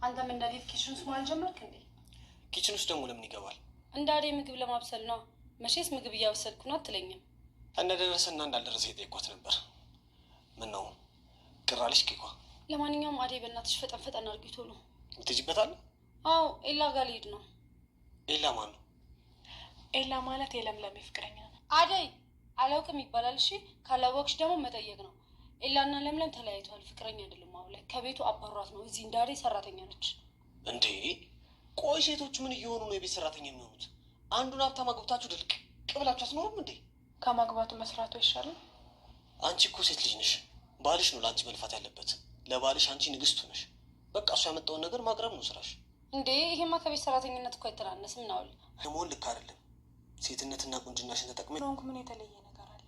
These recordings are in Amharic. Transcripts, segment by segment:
አንተም እንደ ዴቭ ኪችን ውስጥ ማለት ጀመርክ እንዴ? ኪችን ውስጥ ደግሞ ለምን ይገባል? እንደ አደይ ምግብ ለማብሰል ነው። መቼስ ምግብ እያበሰልኩ ነው አትለኝም? እንደደረሰና እንዳልደረሰ የጠየኳት ነበር። ምን ነው ቅር አለሽ ኬኳ? ለማንኛውም አደይ በእናትሽ ፈጠን ፈጠን አድርጊቶ ነው ትጅበታል? አዎ ኤላ ጋር ልሄድ ነው። ኤላ ማን ነው? ኤላ ማለት የለምለም ፍቅረኛ ነው። አደይ አላውቅም ይባላል። እሺ ካላወቅሽ ደግሞ መጠየቅ ነው። ኤላና ለምለም ተለያይተዋል። ፍቅረኛ አይደለም። አሁን ላይ ከቤቱ አባሯት ነው። እዚህ እንዳሬ ሰራተኛ ነች እንዴ? ቆይ ሴቶቹ ምን እየሆኑ ነው የቤት ሰራተኛ የሚሆኑት? አንዱን ሀብታም አግብታችሁ ድልቅ ቅብላችሁ አትኖሩም እንዴ? ከማግባቱ መስራቱ ይሻላል። አንቺ እኮ ሴት ልጅ ነሽ። ባልሽ ነው ለአንቺ መልፋት ያለበት። ለባልሽ አንቺ ንግስቱ ነሽ። በቃ እሱ ያመጣውን ነገር ማቅረብ ነው ስራሽ። እንዴ ይሄማ ከቤት ሰራተኝነት እኮ አይተናነስም። ናውል መሆን ልክ አይደለም። ሴትነትና ቁንጅናሽን ተጠቅመ ሮንክ ምን የተለየ ነገር አለ?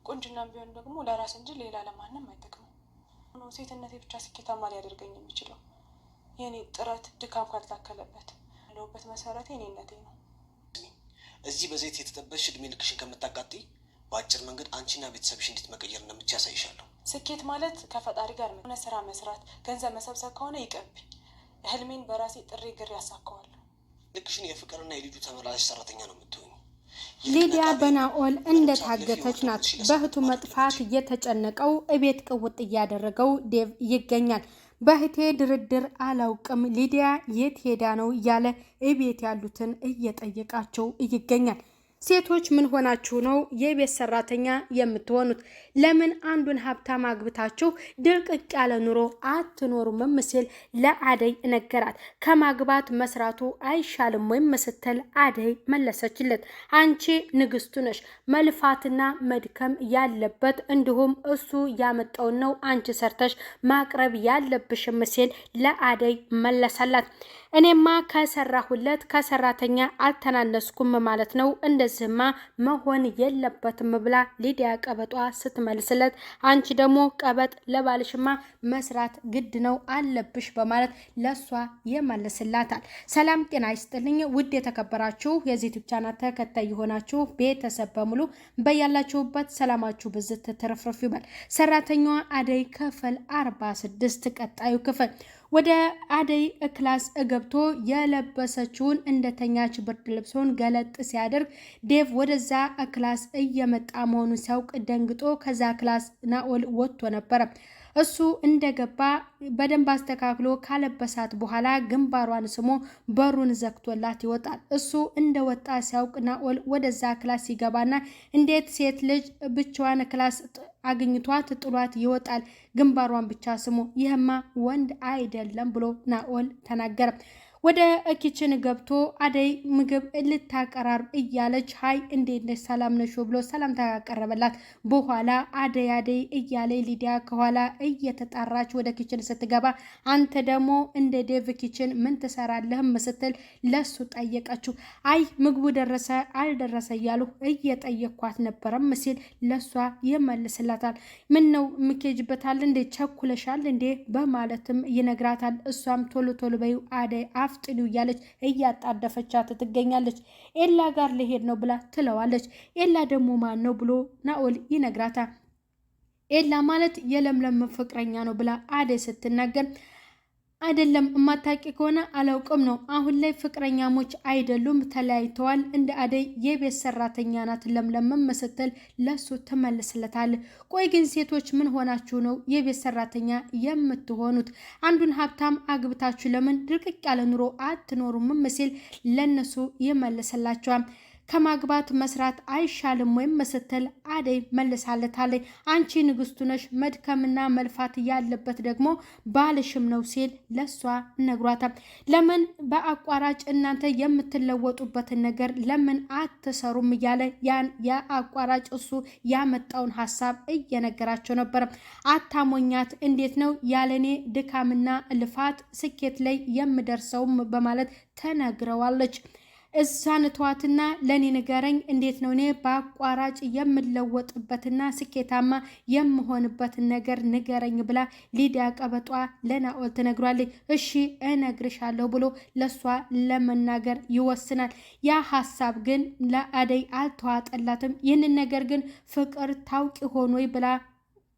ቁንጅናም ቢሆን ደግሞ ለራስ እንጂ ሌላ ለማንም አይጠቅምም። ሴትነቴ ብቻ ስኬታማ ሊያደርገኝ የሚችለው የኔ ጥረት ድካም ካልታከለበት። ያለሁበት መሰረቴ እኔነቴ ነው። እዚህ በዘይት የተጠበሽ እድሜ ልክሽን ከምታቃጥይ በአጭር መንገድ አንቺና ቤተሰብሽ እንዴት መቀየር እንደምትችይ ያሳይሻለሁ። ስኬት ማለት ከፈጣሪ ጋር ሆነ ስራ መስራት፣ ገንዘብ መሰብሰብ ከሆነ ይቀብኝ። ህልሜን በራሴ ጥሬ ግር ያሳካዋለሁ። ልክሽን የፍቅርና የልጁ ተመላላሽ ሰራተኛ ነው የምትሆኝ። ሊዲያ በናኦል እንደታገተች ናት። በእህቱ መጥፋት እየተጨነቀው እቤት ቅውጥ እያደረገው ዴቭ ይገኛል። በእህቴ ድርድር አላውቅም፣ ሊዲያ የት ሄዳ ነው እያለ እቤት ያሉትን እየጠየቃቸው ይገኛል። ሴቶች ምን ሆናችሁ ነው የቤት ሰራተኛ የምትሆኑት? ለምን አንዱን ሀብታም አግብታችሁ ድርቅቅ ያለ ኑሮ አትኖሩም? ሲል ለአደይ ነገራት። ከማግባት መስራቱ አይሻልም ወይም ስትል አደይ መለሰችለት። አንቺ ንግስቱ ነሽ፣ መልፋትና መድከም ያለበት እንዲሁም እሱ ያመጣውን ነው አንቺ ሰርተሽ ማቅረብ ያለብሽም ሲል ለአደይ መለሰላት። እኔማ ከሰራሁለት ከሰራተኛ አልተናነስኩም ማለት ነው፣ እንደዚህማ መሆን የለበትም ብላ ሊዲያ ቀበጧ ስትመልስለት፣ አንቺ ደግሞ ቀበጥ ለባልሽማ መስራት ግድ ነው አለብሽ በማለት ለሷ ይመልስላታል። ሰላም ጤና ይስጥልኝ ውድ የተከበራችሁ የዚህ ዩቲዩብ ቻናል ተከታይ የሆናችሁ ቤተሰብ በሙሉ በያላችሁበት ሰላማችሁ ብዝት ትርፍርፍ ይበል። ሰራተኛዋ አደይ ክፍል 46 ቀጣዩ ክፍል። ወደ አደይ ክላስ ገብቶ የለበሰችውን እንደተኛች ብርድ ልብሱን ገለጥ ሲያደርግ ዴቭ ወደዛ ክላስ እየመጣ መሆኑን ሲያውቅ ደንግጦ ከዛ ክላስ ናኦል ወጥቶ ነበረ። እሱ እንደገባ በደንብ አስተካክሎ ካለበሳት በኋላ ግንባሯን ስሞ በሩን ዘግቶላት ይወጣል። እሱ እንደወጣ ሲያውቅ ናኦል ወደዛ ክላስ ሲገባና እንዴት ሴት ልጅ ብቻዋን ክላስ አግኝቷት ጥሏት ይወጣል? ግንባሯን ብቻ ስሞ ይህማ ወንድ አይደለም ብሎ ናኦል ተናገረ። ወደ ኪችን ገብቶ አደይ ምግብ ልታቀራርብ እያለች ሀይ እንዴት ነሽ ሰላም ነሽ ብሎ ሰላም ታቀረበላት። በኋላ አደይ እያለ ሊዲያ ከኋላ እየተጣራች ወደ ኪችን ስትገባ አንተ ደግሞ እንደ ዴቭ ኪችን ምን ትሰራለህም ስትል ለሱ ጠየቀችው። አይ ምግቡ ደረሰ አልደረሰ እያሉ እየጠየኳት ነበረም ሲል ለሷ ይመልስላታል። ምን ነው ምኬጅበታል እንዴ ቸኩለሻል እንዴ በማለትም ይነግራታል። እሷም ቶሎ ቶሎ በይ አደይ ጥሉ እያለች እያጣደፈቻት ትገኛለች። ኤላ ጋር ልሄድ ነው ብላ ትለዋለች። ኤላ ደግሞ ማን ነው ብሎ ናኦል ይነግራታል። ኤላ ማለት የለምለም ፍቅረኛ ነው ብላ አደይ ስትናገር አይደለም እማታቂ ከሆነ አላውቅም ነው። አሁን ላይ ፍቅረኛሞች አይደሉም ተለያይተዋል። እንደ አደይ የቤት ሰራተኛ ናት ለምለም ስትል ለሱ ትመልስለታል። ቆይ ግን ሴቶች ምን ሆናችሁ ነው የቤት ሰራተኛ የምትሆኑት? አንዱን ሀብታም አግብታችሁ ለምን ድርቅቅ ያለ ኑሮ አትኖሩም? ሲል ለነሱ ይመልስላቸዋል። ከማግባት መስራት አይሻልም ወይም ስትል አደይ መልሳለታለች። አንቺ ንግስቱ ነሽ፣ መድከምና መልፋት ያለበት ደግሞ ባልሽም ነው ሲል ለሷ ነግሯታል። ለምን በአቋራጭ እናንተ የምትለወጡበትን ነገር ለምን አትሰሩም እያለ ያን የአቋራጭ እሱ ያመጣውን ሀሳብ እየነገራቸው ነበር። አታሞኛት፣ እንዴት ነው ያለኔ ድካምና ልፋት ስኬት ላይ የምደርሰውም በማለት ተነግረዋለች። እዛን ተዋትና ለኔ ንገረኝ፣ እንዴት ነው እኔ በአቋራጭ የምለወጥበትና ስኬታማ የምሆንበትን ነገር ንገረኝ ብላ ሊዲያ ቀበጧ ለናኦል ትነግሯለች። እሺ እነግርሻለሁ ብሎ ለሷ ለመናገር ይወስናል። ያ ሀሳብ ግን ለአደይ አልተዋጠላትም። ይህንን ነገር ግን ፍቅር ታውቂ ሆኖ ብላ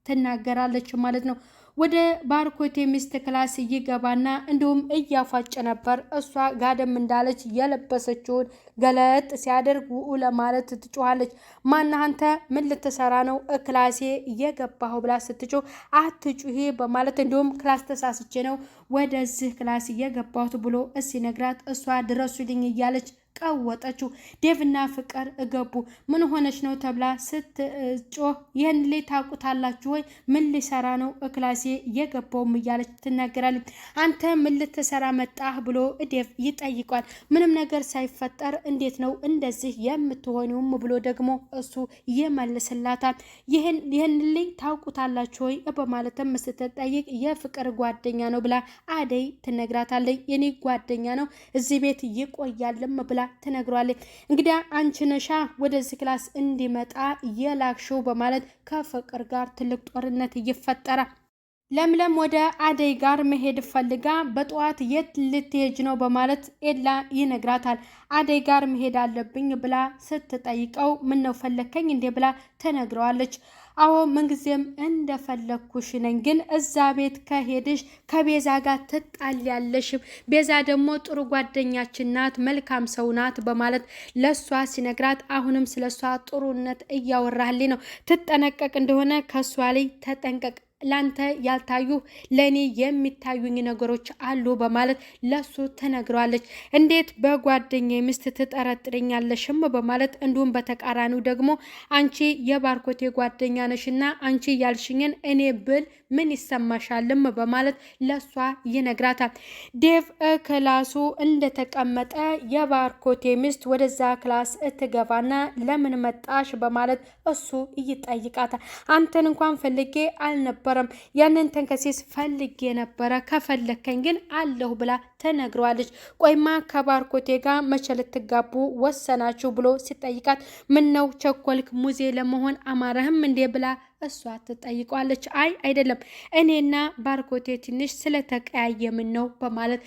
ትናገራለች ማለት ነው። ወደ ባርኮቴ ሚስት ክላስ ይገባና እንዲሁም እያፏጨ ነበር። እሷ ጋደም እንዳለች የለበሰችውን ገለጥ ሲያደርግ ውኡ ለማለት ትጮኻለች። ማነህ አንተ? ምን ልትሰራ ነው ክላሴ እየገባኸው ብላ ስትጮህ አትጩሂ በማለት እንዲሁም ክላስ ተሳስቼ ነው ወደዚህ ክላስ እየገባሁት ብሎ ሲነግራት እሷ ድረሱልኝ እያለች ቀወጠችው። ዴቭና ፍቅር ገቡ። ምን ሆነች ነው ተብላ ስትጮህ ይህን ላይ ታውቁታላችሁ ወይ? ምን ሊሰራ ነው ክላሴ የገባውም እያለች ትናገራለች። አንተ ምን ልትሰራ መጣህ ብሎ ዴቭ ይጠይቋል። ምንም ነገር ሳይፈጠር እንዴት ነው እንደዚህ የምትሆኑም ብሎ ደግሞ እሱ ይመልስላታል። ይህን ላይ ታውቁታላችሁ ወይ በማለትም ስትጠይቅ የፍቅር ጓደኛ ነው ብላ አደይ ትነግራታለች። የኔ ጓደኛ ነው እዚህ ቤት ይቆያልም ብላ ትነግሯለች። እንግዲህ አንቺ ነሻ ወደዚህ ክላስ እንዲመጣ የላክሽው በማለት ከፍቅር ጋር ትልቅ ጦርነት ይፈጠራል። ለምለም ወደ አደይ ጋር መሄድ ፈልጋ በጠዋት የት ልትሄጅ ነው በማለት ኤላ ይነግራታል። አደይ ጋር መሄድ አለብኝ ብላ ስትጠይቀው ምን ነው ፈለከኝ እንዴ ብላ ትነግረዋለች። አዎ ምንጊዜም እንደፈለኩሽ ነኝ፣ ግን እዛ ቤት ከሄድሽ ከቤዛ ጋር ትጣልያለሽ። ቤዛ ደግሞ ጥሩ ጓደኛችን ናት፣ መልካም ሰው ናት በማለት ለሷ ሲነግራት አሁንም ስለሷ ጥሩነት እያወራህልኝ ነው። ትጠነቀቅ እንደሆነ ከሷ ላይ ተጠንቀቅ፣ ላንተ ያልታዩ ለኔ የሚታዩኝ ነገሮች አሉ በማለት ለሱ ተነግሯለች። እንዴት በጓደኛ ሚስት ትጠረጥረኛለሽም በማለት እንዲሁም በተቃራኒው ደግሞ አንቺ የባርኮቴ ጓደኛ ነሽና አንቺ ያልሽኝን እኔ ብል ምን ይሰማሻልም በማለት ለሷ ይነግራታል። ዴቭ ክላሱ እንደተቀመጠ የባርኮቴ ሚስት ወደዛ ክላስ እትገባና ለምን መጣሽ በማለት እሱ ይጠይቃታል። አንተን እንኳን ፈልጌ አልነበረም፣ ያንን ተንከሴስ ፈልጌ ነበረ፣ ከፈለከኝ ግን አለሁ ብላ ተነግሯለች። ቆይማ ከባርኮቴ ጋር መቼ ልትጋቡ ወሰናችሁ ብሎ ሲጠይቃት ምን ነው ቸኮልክ ሙዜ ለመሆን አማረህም እንዴ ብላ እሷ ትጠይቋለች። አይ አይደለም፣ እኔና ባርኮቴ ትንሽ ስለተቀያየምን ነው በማለት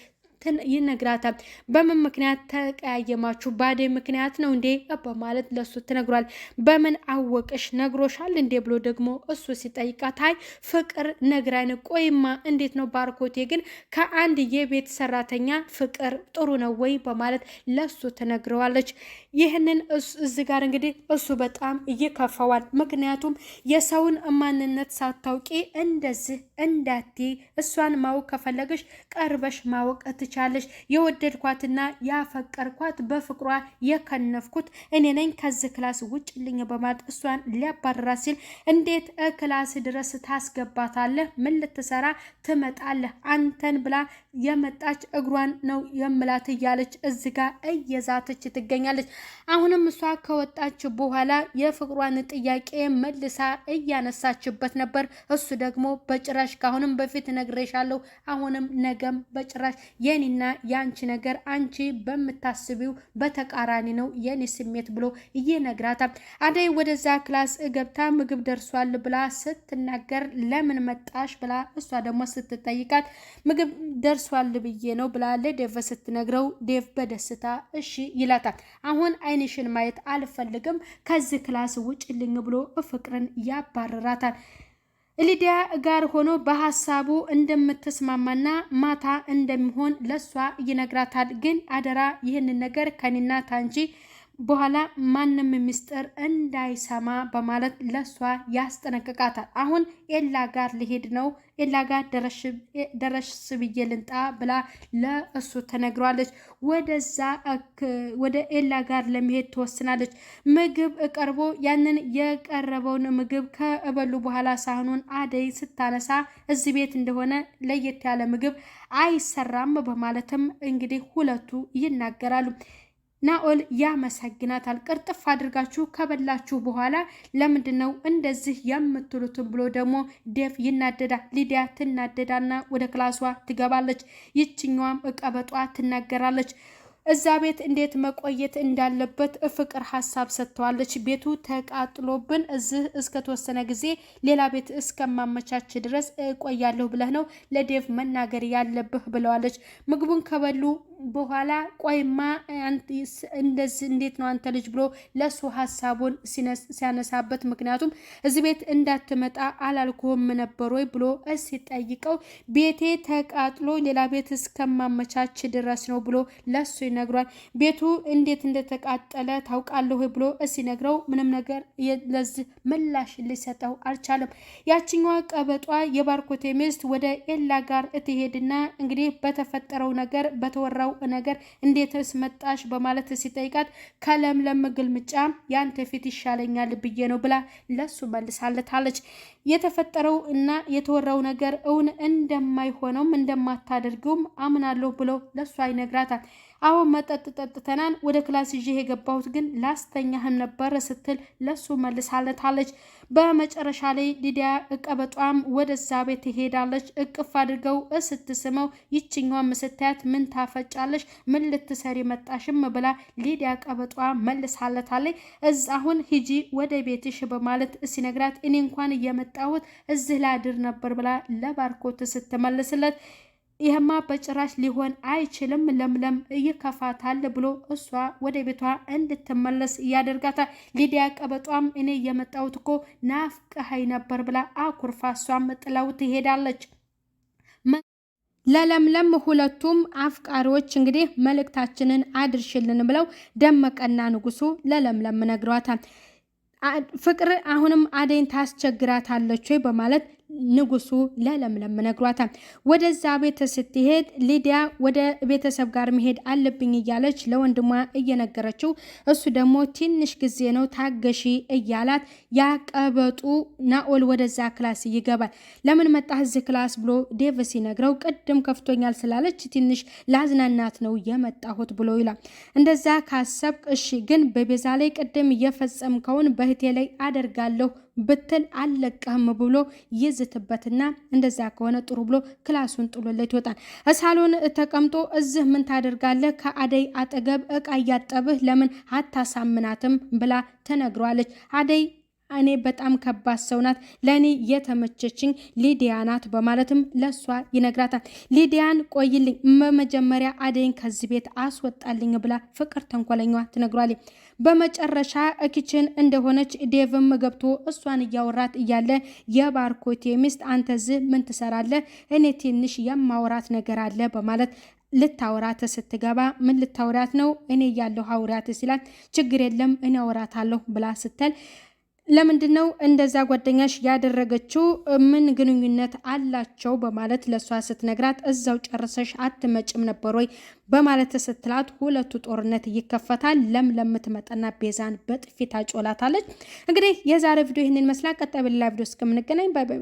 ይነግራታል። በምን ምክንያት ተቀያየማችሁ? ባዴ ምክንያት ነው እንዴ በማለት ለሱ ትነግሯል። በምን አወቅሽ ነግሮሻል እንዴ ብሎ ደግሞ እሱ ሲጠይቃት አይ ፍቅር ነግራኝ። ቆይማ እንዴት ነው ባርኮቴ ግን ከአንድ የቤት ሰራተኛ ፍቅር ጥሩ ነው ወይ በማለት ለሱ ትነግረዋለች። ይህንን እዚህ ጋር እንግዲህ እሱ በጣም ይከፋዋል። ምክንያቱም የሰውን ማንነት ሳታውቂ እንደዚህ እንዳትይ፣ እሷን ማወቅ ከፈለገሽ ቀርበሽ ማወቅ ትቻለሽ። የወደድኳትና ያፈቀርኳት በፍቅሯ የከነፍኩት እኔ ነኝ፣ ከዚህ ክላስ ውጭልኝ በማለት እሷን ሊያባረራት ሲል እንዴት ክላስ ድረስ ታስገባታለህ? ምን ልትሰራ ትመጣለህ? አንተን ብላ የመጣች እግሯን ነው የምላት እያለች እዚህ ጋር እየዛተች ትገኛለች። አሁንም እሷ ከወጣች በኋላ የፍቅሯን ጥያቄ መልሳ እያነሳችበት ነበር። እሱ ደግሞ በጭራሽ ካሁንም በፊት ነግሬሻለሁ፣ አሁንም ነገም በጭራሽ የኔና የአንቺ ነገር አንቺ በምታስቢው በተቃራኒ ነው የኔ ስሜት ብሎ ይነግራታል። አደይ ወደዛ ክላስ ገብታ ምግብ ደርሷል ብላ ስትናገር ለምን መጣሽ ብላ እሷ ደግሞ ስትጠይቃት ምግብ ደርሷል ብዬ ነው ብላ ለዴቭ ስትነግረው ዴቭ በደስታ እሺ ይላታል። አሁን አይንሽን ማየት አልፈልግም፣ ከዚህ ክላስ ውጭልኝ ብሎ ፍቅርን ያባረራታል። ሊዲያ ጋር ሆኖ በሀሳቡ እንደምትስማማና ማታ እንደሚሆን ለሷ ይነግራታል። ግን አደራ ይህንን ነገር ከኔና ታንቺ በኋላ ማንም ሚስጥር እንዳይሰማ በማለት ለሷ ያስጠነቅቃታል። አሁን ኤላ ጋር ሊሄድ ነው፣ ኤላ ጋር ደረሽ ብዬ ልንጣ ብላ ለእሱ ተነግሯለች። ወደ ኤላ ጋር ለመሄድ ትወስናለች። ምግብ ቀርቦ ያንን የቀረበውን ምግብ ከበሉ በኋላ ሳህኑን አደይ ስታነሳ እዚህ ቤት እንደሆነ ለየት ያለ ምግብ አይሰራም በማለትም እንግዲህ ሁለቱ ይናገራሉ። ናኦል ያመሰግናታል። ቅርጥፍ አድርጋችሁ ከበላችሁ በኋላ ለምንድን ነው እንደዚህ የምትሉትን ብሎ ደግሞ ዴቭ ይናደዳል። ሊዲያ ትናደዳና ወደ ክላሷ ትገባለች። ይችኛዋም ቀበጧ ትናገራለች። እዛ ቤት እንዴት መቆየት እንዳለበት ፍቅር ሀሳብ ሰጥተዋለች። ቤቱ ተቃጥሎብን እዚህ እስከተወሰነ ጊዜ ሌላ ቤት እስከማመቻች ድረስ እቆያለሁ ብለህ ነው ለዴቭ መናገር ያለብህ ብለዋለች። ምግቡን ከበሉ በኋላ ቆይማ እንደዚህ እንዴት ነው አንተ ልጅ ብሎ ለሱ ሀሳቡን ሲያነሳበት ምክንያቱም እዚህ ቤት እንዳትመጣ አላልኩም ነበር ወይ ብሎ ሲጠይቀው ቤቴ ተቃጥሎ ሌላ ቤት እስከማመቻች ድረስ ነው ብሎ ለሱ ይነግሯል። ቤቱ እንዴት እንደተቃጠለ ታውቃለህ ብሎ ሲነግረው ምንም ነገር ለዚህ ምላሽ ሊሰጠው አልቻለም። ያችኛዋ ቀበጧ የባርኮቴ ሚስት ወደ ኤላ ጋር እትሄድና እንግዲህ በተፈጠረው ነገር በተወራው ነገር እንዴትስ መጣሽ በማለት ሲጠይቃት ከለምለም ግልምጫ ያንተ ፊት ይሻለኛል ብዬ ነው ብላ ለሱ መልሳለታለች። የተፈጠረው እና የተወራው ነገር እውን እንደማይሆነውም እንደማታደርገውም አምናለሁ ብሎ ለሱ ይነግራታል። አሁን መጠጥ ጠጥተናን ወደ ክላስ ይዤ የገባሁት ግን ላስተኛህም ነበር ስትል ለሱ መልሳለታለች። በመጨረሻ ላይ ሊዲያ ቀበጧም ወደዛ ቤት ትሄዳለች። እቅፍ አድርገው ስትስመው ይችኛዋም ስታያት ምን ታፈጫለሽ ምን ልትሰሪ መጣሽም ብላ ሊዲያ ቀበጧ መልሳለታለች። አሁን ሂጂ ወደ ቤትሽ በማለት ሲነግራት እኔ እንኳን እየመጣሁት እዚህ ላድር ነበር ብላ ለባርኮት ስትመልስለት ይህማ በጭራሽ ሊሆን አይችልም ለምለም ይከፋታል ብሎ እሷ ወደ ቤቷ እንድትመለስ ያደርጋታል። ሊዲያ ቀበጧም እኔ የመጣሁት እኮ ናፍቀኸኝ ነበር ብላ አኩርፋ እሷም ጥላው ትሄዳለች። ለለምለም ሁለቱም አፍቃሪዎች እንግዲህ መልእክታችንን አድርሽልን ብለው ደመቀና ንጉሱ ለለምለም ነግሯታል። ፍቅር አሁንም አደይን ታስቸግራታለች ወይ በማለት ንጉሱ ለለምለም ነግሯታል። ወደዛ ቤት ስትሄድ ሊዲያ ወደ ቤተሰብ ጋር መሄድ አለብኝ እያለች ለወንድሟ እየነገረችው እሱ ደግሞ ትንሽ ጊዜ ነው ታገሺ እያላት ያቀበጡ ናኦል ወደዛ ክላስ ይገባል። ለምን መጣህ እዚህ ክላስ ብሎ ዴቭ ሲነግረው ቅድም ከፍቶኛል ስላለች ትንሽ ላዝናናት ነው የመጣሁት ብሎ ይላል። እንደዛ ካሰብክ እሺ፣ ግን በቤዛ ላይ ቅድም እየፈጸምከውን በህቴ ላይ አደርጋለሁ ብትል አለቀህም ብሎ ይዝትበትና እንደዛ ከሆነ ጥሩ ብሎ ክላሱን ጥሎለት ይወጣል። ሳሎን ተቀምጦ እዚህ ምን ታደርጋለህ? ከአደይ አጠገብ እቃ እያጠብህ ለምን አታሳምናትም ብላ ተነግሯለች። አደይ እኔ በጣም ከባድ ሰው ናት፣ ለእኔ የተመቸችኝ ሊዲያ ናት በማለትም ለሷ ይነግራታል። ሊዲያን ቆይልኝ፣ በመጀመሪያ አደይን ከዚህ ቤት አስወጣልኝ ብላ ፍቅር ተንኮለኛዋ ትነግሯለች። በመጨረሻ ኪችን እንደሆነች ዴቭም ገብቶ እሷን እያወራት እያለ የባርኮቴ ሚስት አንተ እዚህ ምን ትሰራለህ? እኔ ትንሽ የማወራት ነገር አለ በማለት ልታወራት ስትገባ ምን ልታወራት ነው? እኔ ያለሁ አውራት ሲላት ችግር የለም እኔ አወራታለሁ ብላ ስትል ለምንድነው እንደዛ ጓደኛሽ ያደረገችው? ምን ግንኙነት አላቸው በማለት ለሷ ስትነግራት እዛው ጨርሰሽ አትመጭም ነበር ወይ በማለት ስትላት ሁለቱ ጦርነት ይከፈታል። ለምለም ትመጣና ቤዛን በጥፊ ታጮላታለች። እንግዲህ የዛሬ ቪዲዮ ይህንን ይመስላል። ቀጣይ በሌላ ቪዲዮ እስከምንገናኝ ባይ ባይ።